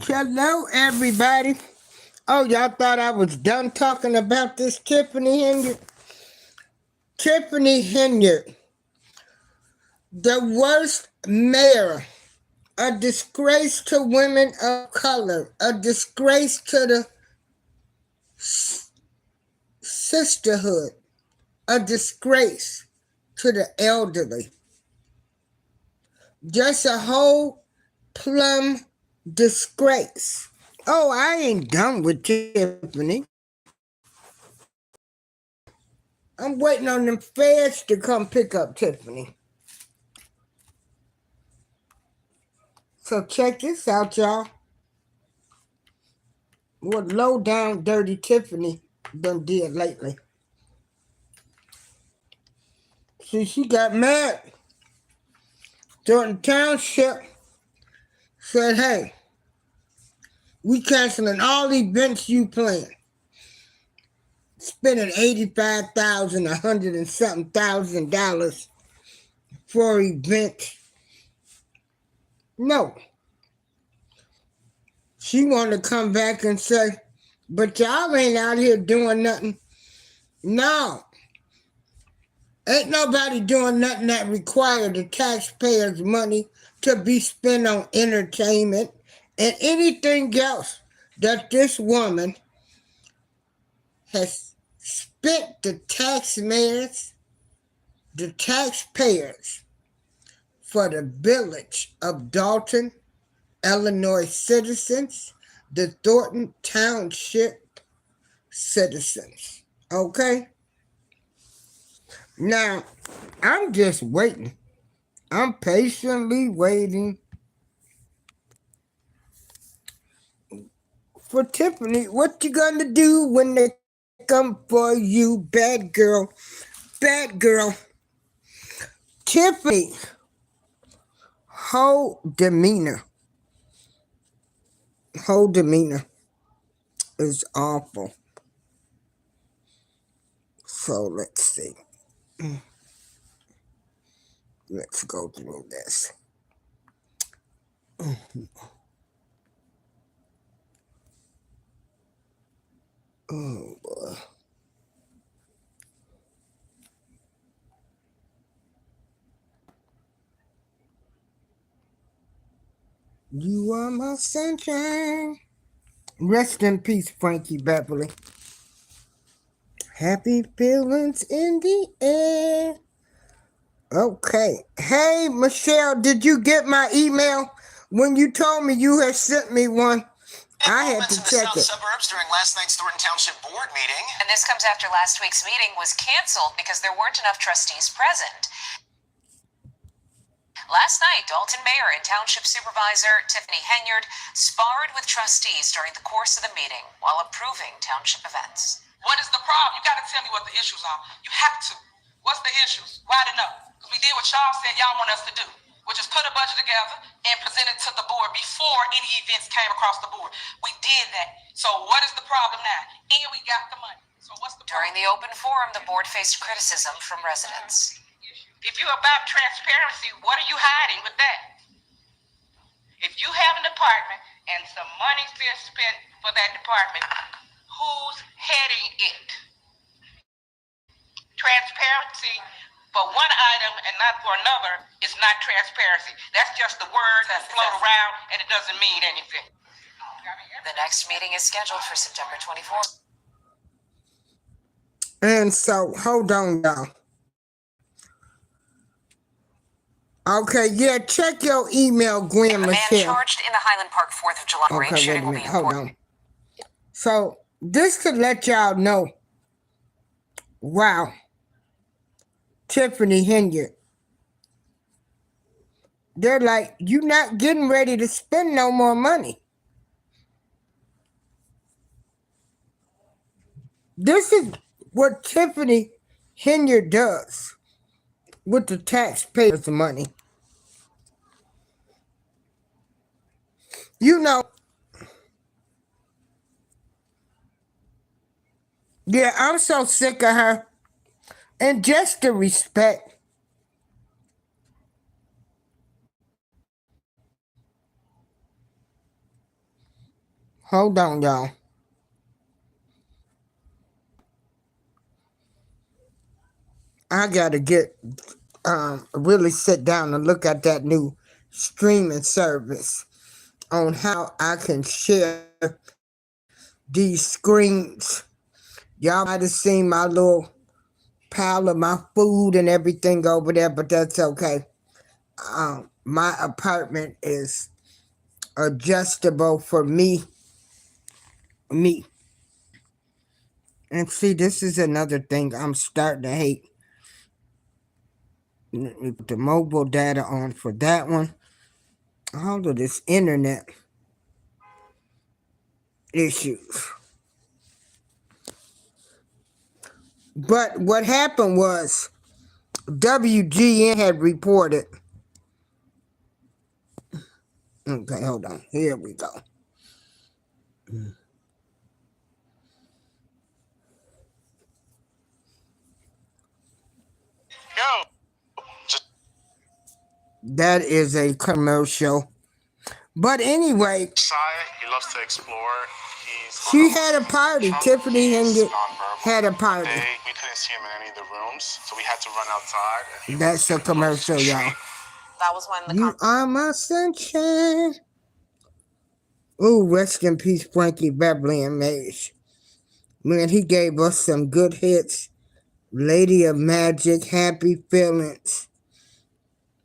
Hello, everybody. Oh, y'all thought I was done talking about this Tiffany Henyard? Tiffany Henyard, the worst mayor, a disgrace to women of color, a disgrace to the sisterhood, a disgrace to the elderly. Just a whole plum disgrace. Oh, I ain't done with Tiffany. I'm waiting on them feds to come pick up Tiffany. So check this out, y'all. What low down dirty Tiffany done did lately. See, she got mad. Thorton Township said, hey, we canceling all events you plan. Spending $85,000, $100 and something $1,000 for events. No. She wanted to come back and say, but y'all ain't out here doing nothing. No. Ain't nobody doing nothing that requires the taxpayers' money to be spent on entertainment and anything else that this woman has spent the taxpayers for the village of Dalton, Illinois citizens, the Thornton Township citizens. Okay? Now, I'm just waiting. I'm patiently waiting for Tiffany. What you gonna do when they come for you, bad girl? Bad girl. Tiffany, whole demeanor is awful. So let's see. Let's go through this. Oh boy. You are my sunshine. Rest in peace, Frankie Beverly. Happy feelings in the air. Okay. Hey, Michelle, did you get my email? When you told me you had sent me one, I had to check it. Suburbs during last night's Thornton Township board meeting. And this comes after last week's meeting was canceled because there weren't enough trustees present. Last night, Dalton Mayor and Township Supervisor Tiffany Henyard sparred with trustees during the course of the meeting while approving township events. What is the problem? You got to tell me what the issues are. You have to. What's the issues? Why to know? Because we did what y'all said y'all want us to do, which is put a budget together and present it to the board before any events came across the board. We did that. So what is the problem now? And we got the money. So what's the During problem? the open forum, the board faced criticism from residents. If you're about transparency, what are you hiding with that? If you have a department and some money's being spent for that department, who's heading it? Transparency for one item and not for another is not transparency. That's just the word that float around and it doesn't mean anything. The next meeting is scheduled for September 24th. And so, hold on, y'all. Okay, yeah, check your email, Gwen The man Michelle. charged in the Highland Park 4th of July raid Okay, wait shooting a will be minute, hold important. on. So, this to let y'all know, wow, Tiffany Henyard. They're like, you're not getting ready to spend no more money. This is what Tiffany Henyard does with the taxpayers' money. You know, yeah, I'm so sick of her. And just the respect. Hold on, y'all. I gotta get really sit down and look at that new streaming service on how I can share these screens. Y'all might have seen my little pile of my food and everything over there, but that's okay. My apartment is adjustable for me. And see, this is another thing I'm starting to hate. Let me put the mobile data on for that one. All of this internet issues. But what happened was WGN had reported. Okay, hold on. Here we go. Go. That is a commercial. But anyway, He loves to explore. She had a party. Tiffany Henyard had a party. We couldn't see him in any of the rooms, so we had to run outside. That's a commercial, y'all. That was when the You are my sunshine. Ooh, rest in peace, Frankie Beverly and Maze. Man, he gave us some good hits. Lady of Magic, Happy Feelings.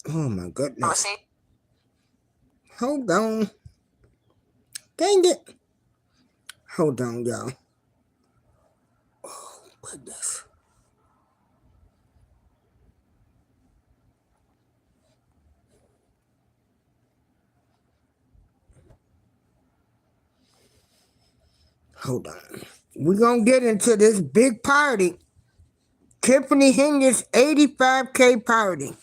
Oh my goodness. Hold on. Dang it. Hold on, y'all. Oh, goodness. Hold on. We're going to get into this big party. Tiffany Henyard's 85K party.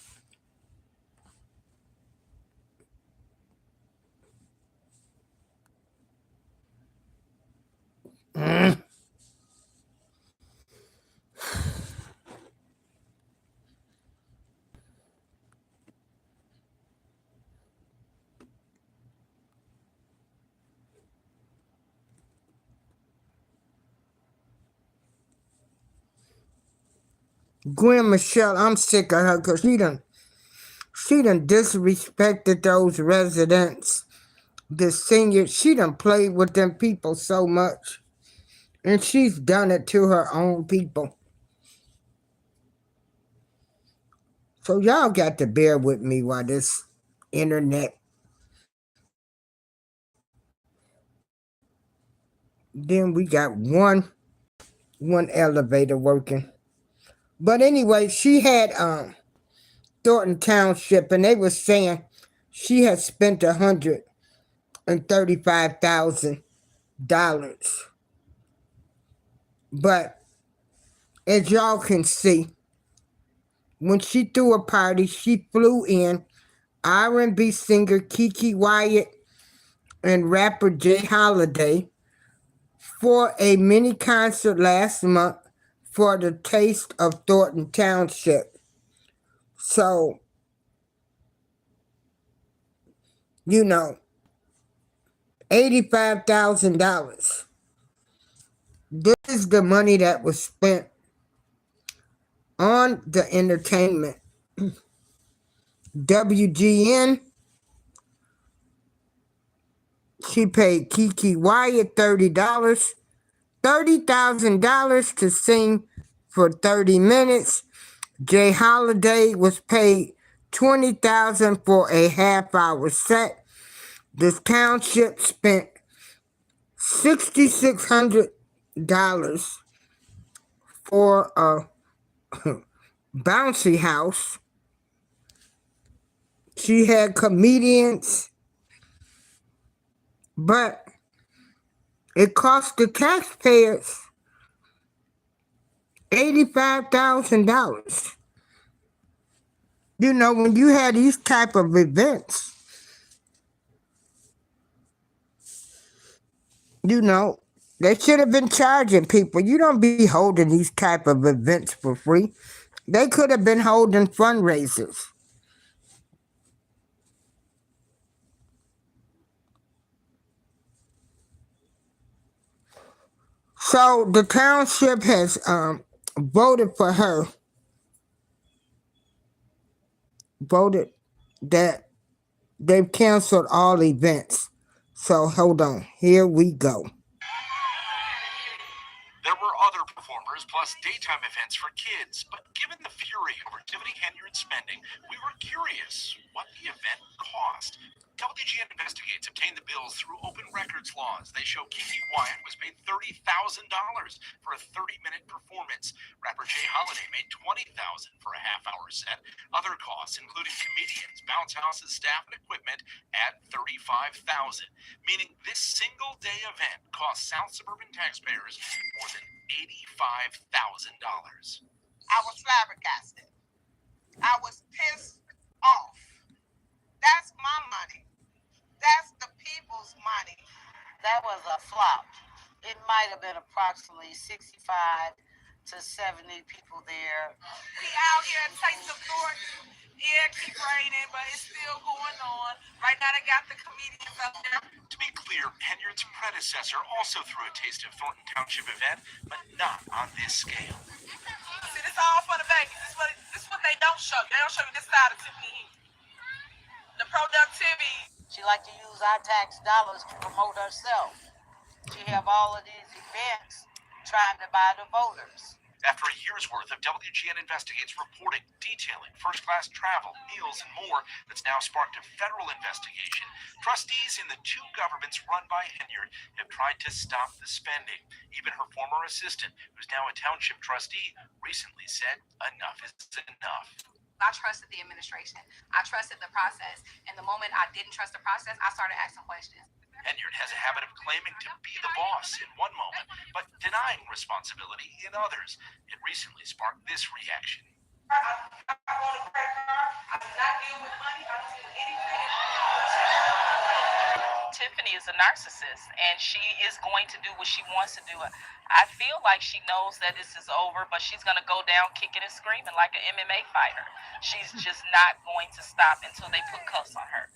Gwen Michelle, I'm sick of her because she done disrespected those residents, the seniors. She done played with them people so much. And she's done it to her own people. So y'all got to bear with me while this internet. Then we got one elevator working. But anyway, she had Thornton Township, and they were saying she had spent $135,000. But as y'all can see, when she threw a party, she flew in R&B singer Kiki Wyatt and rapper Jay Holiday for a mini concert last month for the taste of Thornton Township. So, you know, $85,000. This is the money that was spent on the entertainment. WGN, she paid Kiki Wyatt $30,000 to sing for 30 minutes. Jay Holiday was paid $20,000 for a half-hour set. The township spent $6,600 for a bouncy house. She had comedians, but it cost the taxpayers $85,000. You know, when you had these type of events, you know, they should have been charging people. You don't be holding these type of events for free. They could have been holding fundraisers. So the township has voted for her, voted that they've canceled all events. So hold on, here we go. There were other performers plus daytime events for kids, but given the fury over Tiffany Henyard's spending, we were curious what the event cost. WGN Investigates obtained the bills through open records laws. They show Kiki Wyatt was paid $30,000 for a 30-minute performance. Rapper Jay Holiday made $20,000 for a half-hour set. Other costs, including comedians, bounce houses, staff, and equipment, add $35,000, meaning this single-day event cost South Suburban taxpayers more than $85,000. I was flabbergasted. I was pissed off. That's my money. That's the people's money. That was a flop. It might have been approximately 65 to 70 people there. We out here at Taste of Thorton. Yeah, keep raining, but it's still going on. Right now they got the comedians up there. To be clear, Henyard's predecessor also threw a Taste of Thornton Township event, but not on this scale. See, this all for the Vegas. This is what they don't show you. They don't show you this side of Tiffany. The productivity. She liked to use our tax dollars to promote herself. She have all of these events trying to buy the voters. After a year's worth of WGN Investigates reporting, detailing first-class travel, meals, and more, that's now sparked a federal investigation. Trustees in the two governments run by Henyard have tried to stop the spending. Even her former assistant, who's now a township trustee, recently said enough is enough. I trusted the administration. I trusted the process. And the moment I didn't trust the process, I started asking questions. Henyard has a habit of claiming to be the boss in one moment, but denying responsibility in others. It recently sparked this reaction. I want a credit card. I do not deal with money. I don't deal with anything. Tiffany is a narcissist, and she is going to do what she wants to do. I feel like she knows that this is over, but she's going to go down kicking and screaming like an MMA fighter. She's just not going to stop until they put cuffs on her.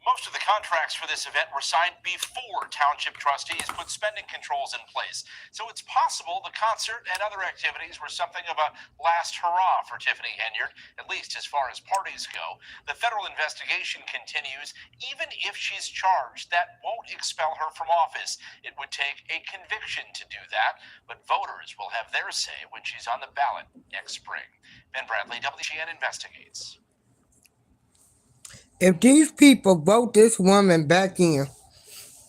Most of the contracts for this event were signed before township trustees put spending controls in place. So it's possible the concert and other activities were something of a last hurrah for Tiffany Henyard, at least as far as parties go. The federal investigation continues. Even if she's charged, that won't expel her from office. It would take a conviction to do that, but voters will have their say when she's on the ballot next spring. Ben Bradley, WGN Investigates. If these people vote this woman back in,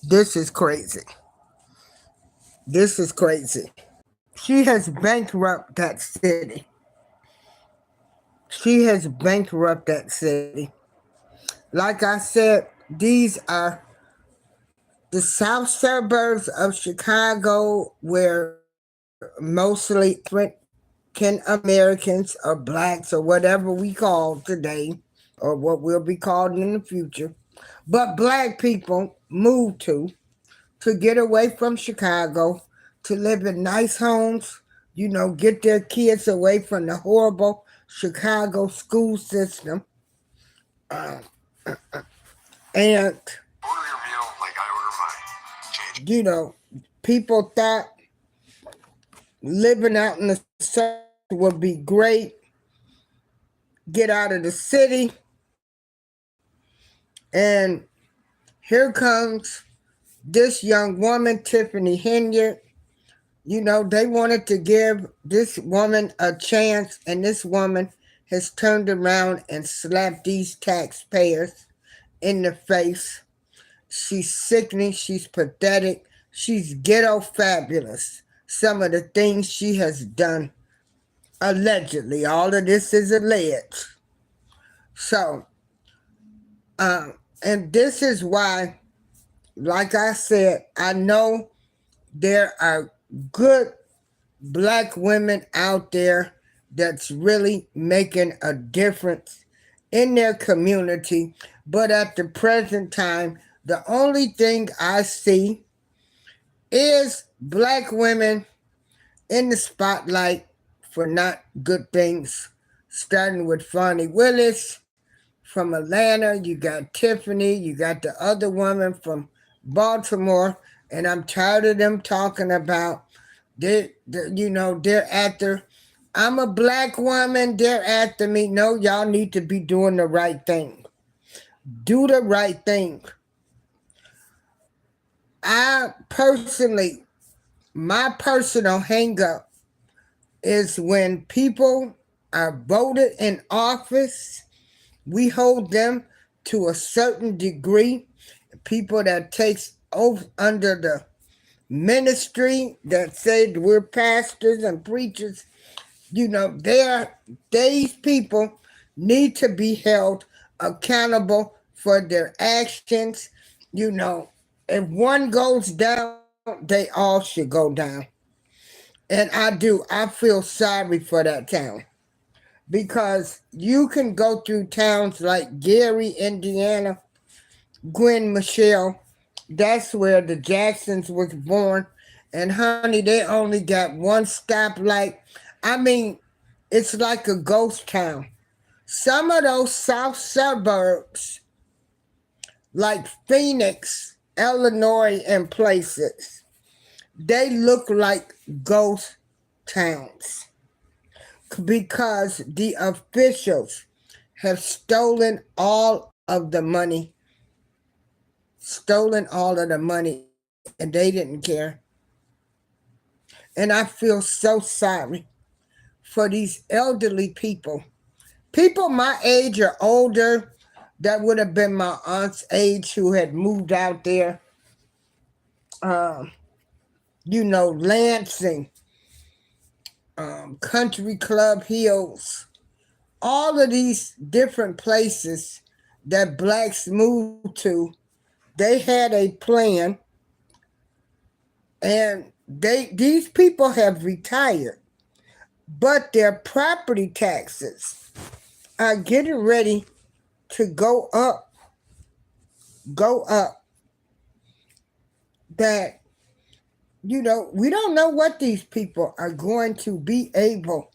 this is crazy. This is crazy. She has bankrupted that city. She has bankrupted that city. Like I said, these are the south suburbs of Chicago where mostly African Americans or blacks or whatever we call today, or what will be called in the future, but black people move to get away from Chicago, to live in nice homes, get their kids away from the horrible Chicago school system. And, people thought living out in the south would be great. Get out of the city. And here comes this young woman, Tiffany Henyard. They wanted to give this woman a chance, and this woman has turned around and slapped these taxpayers in the face. She's sickening. She's pathetic. She's ghetto fabulous. Some of the things she has done, allegedly. All of this is alleged. So, and this is why, like I said, I know there are good black women out there that's really making a difference in their community. But at the present time, the only thing I see is black women in the spotlight for not good things, starting with Fonnie Willis from Atlanta. You got Tiffany, you got the other woman from Baltimore, And I'm tired of them talking about they're after. I'm a black woman. They're after me. No, y'all need to be doing the right thing. Do the right thing. I personally, my personal hang up is when people are voted in office, we hold them to a certain degree. People that takes oath under the ministry that said we're pastors and preachers, these people need to be held accountable for their actions. If one goes down, they all should go down. And I feel sorry for that town because you can go through towns like Gary, Indiana, Gwen Michelle. That's where the Jacksons was born. And honey, they only got one stoplight. I mean, it's like a ghost town. Some of those south suburbs, like Phoenix, Illinois, and places, they look like ghost towns because the officials have stolen all of the money, and they didn't care. And I feel so sorry for these elderly people. People my age or older that would have been my aunt's age who had moved out there. Lansing, Country Club Hills, all of these different places that blacks moved to, they had a plan, and these people have retired, but their property taxes are getting ready to go up. That we don't know what these people are going to be able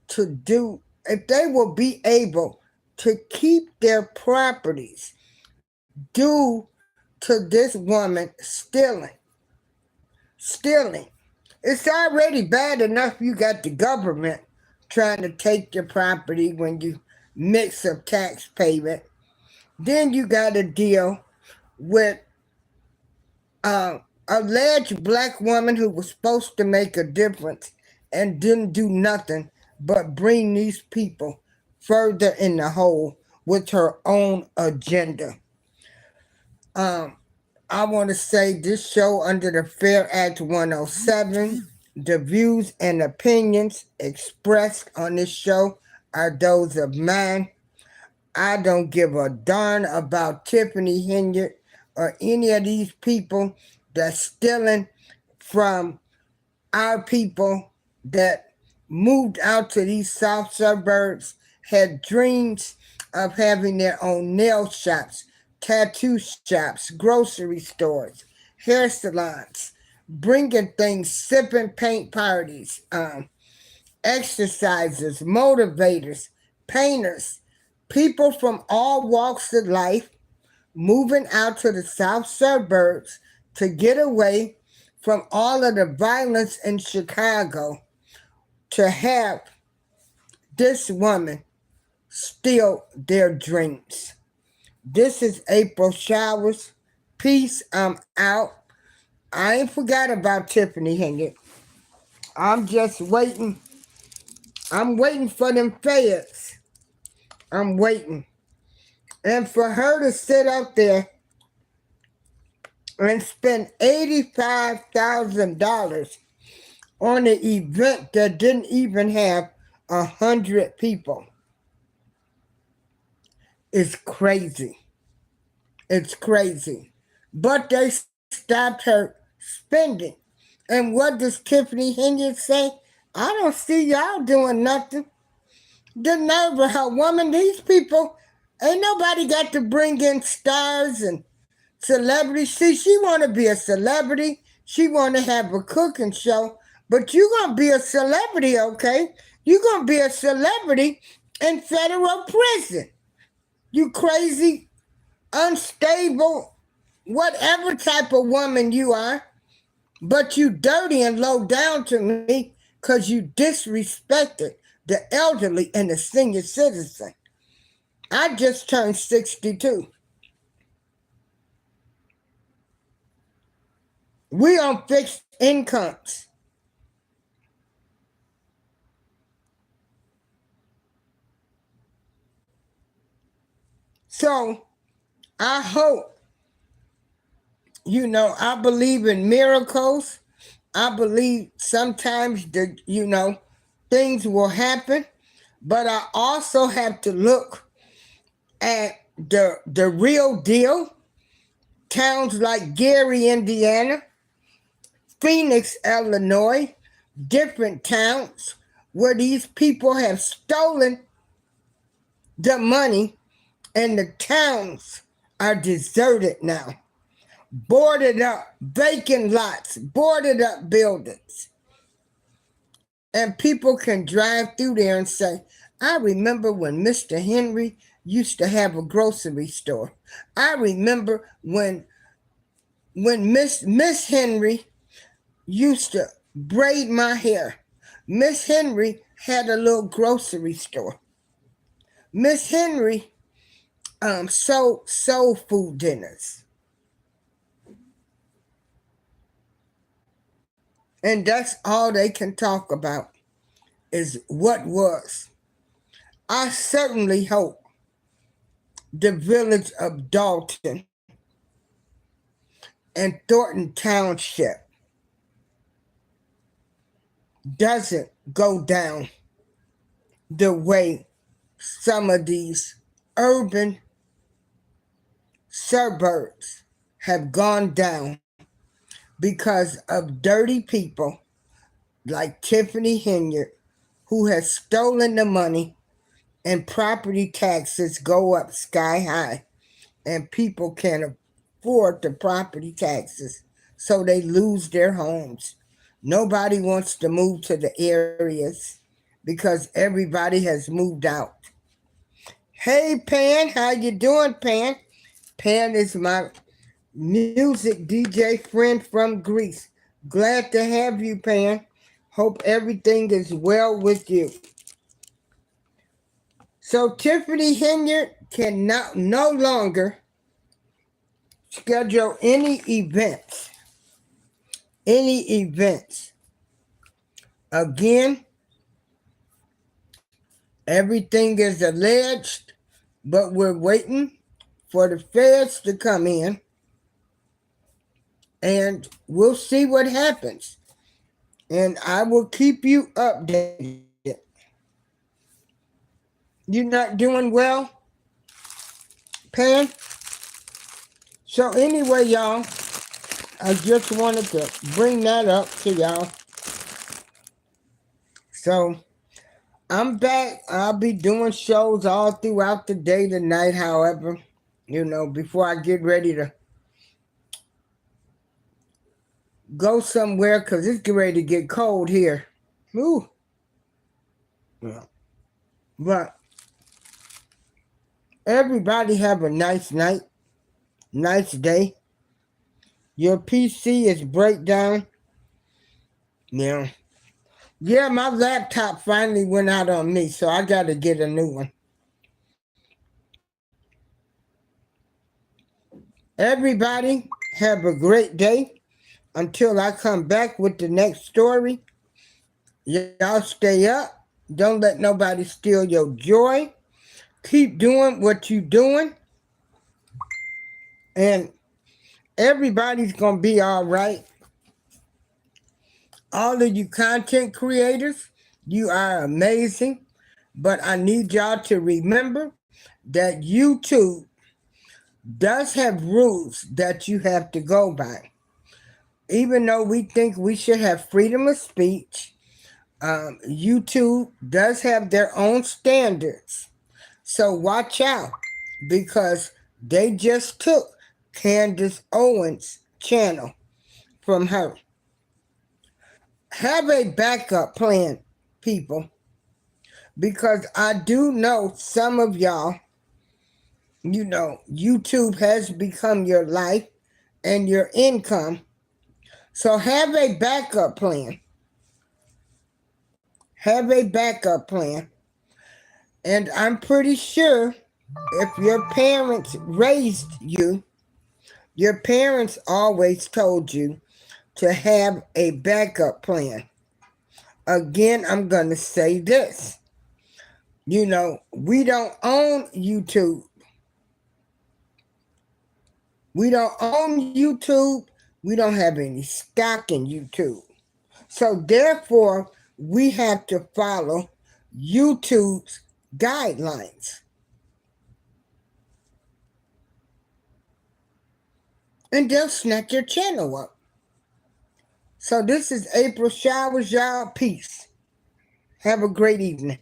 to do, if they will be able to keep their properties due to this woman stealing. It's already bad enough you got the government trying to take your property when you mix up tax payment. Then you got to deal with alleged black woman who was supposed to make a difference and didn't do nothing but bring these people further in the hole with her own agenda. I want to say this show under the Fair Act 107, the views and opinions expressed on this show are those of mine. I don't give a darn about Tiffany Henyard or any of these people that's stealing from our people that moved out to these south suburbs, had dreams of having their own nail shops, tattoo shops, grocery stores, hair salons, bringing things, sipping paint parties, exercisers, motivators, painters, people from all walks of life moving out to the south suburbs to get away from all of the violence in Chicago, to have this woman steal their dreams. This is April Showers. Peace. I'm out. I ain't forgot about Tiffany Henyard. I'm just waiting. I'm waiting for them feds. I'm waiting. And for her to sit up there and spend $85,000 on an event that didn't even have 100 people is crazy. It's crazy. But they stopped her spending. And what does Tiffany Henyard say? I don't see y'all doing nothing. The nerve of her woman, these people, ain't nobody got to bring in stars and celebrities. See, she want to be a celebrity. She want to have a cooking show. But you going to be a celebrity, okay? You going to be a celebrity in federal prison. You crazy, unstable whatever type of woman you are, but you dirty and low down to me because you disrespected the elderly and the senior citizen. I just turned 62. We on fixed incomes. So I hope, I believe in miracles. I believe sometimes things will happen, but I also have to look at the real deal. Towns like Gary, Indiana, Phoenix, Illinois, different towns where these people have stolen the money and the towns are deserted now. Boarded up, vacant lots, boarded up buildings. And people can drive through there and say, I remember when Mr. Henry used to have a grocery store. I remember when Miss Henry used to braid my hair. Miss Henry had a little grocery store. Miss Henry sold food dinners. And that's all they can talk about is what was. I certainly hope the village of Dalton and Thorton Township doesn't go down the way some of these urban suburbs have gone down because of dirty people like Tiffany Henyard, who has stolen the money, and property taxes go up sky high, and people can't afford the property taxes, so they lose their homes. Nobody wants to move to the areas because everybody has moved out. Hey, Pan, how you doing, Pan? Pan is my music DJ friend from Greece. Glad to have you, Pan. Hope everything is well with you. So Tiffany Henyard can no longer schedule any events. Again, everything is alleged, but we're waiting for the feds to come in, and we'll see what happens. And I will keep you updated. You're not doing well, Pan? So anyway, y'all, I just wanted to bring that up to y'all. So I'm back. I'll be doing shows all throughout the day tonight, however, before I get ready to go somewhere, because it's getting ready to get cold here. Ooh. Yeah. But everybody have a nice night, nice day. Your PC is breakdown. Yeah. Yeah, my laptop finally went out on me, so I got to get a new one. Everybody have a great day. Until I come back with the next story, y'all stay up. Don't let nobody steal your joy. Keep doing what you're doing. And everybody's going to be all right. All of you content creators, you are amazing. But I need y'all to remember that YouTube does have rules that you have to go by. Even though we think we should have freedom of speech, YouTube does have their own standards. So watch out, because they just took Candace Owens' channel from her. Have a backup plan, people, because I do know some of y'all, YouTube has become your life. and your income. So have a backup plan. Have a backup plan. And I'm pretty sure if your parents raised you, your parents always told you to have a backup plan. Again, I'm going to say this. You know, we don't own YouTube. We don't own YouTube. We don't have any stock in YouTube. So therefore, we have to follow YouTube's guidelines. And they'll snatch your channel up. So this is April Showers, y'all. Peace. Have a great evening.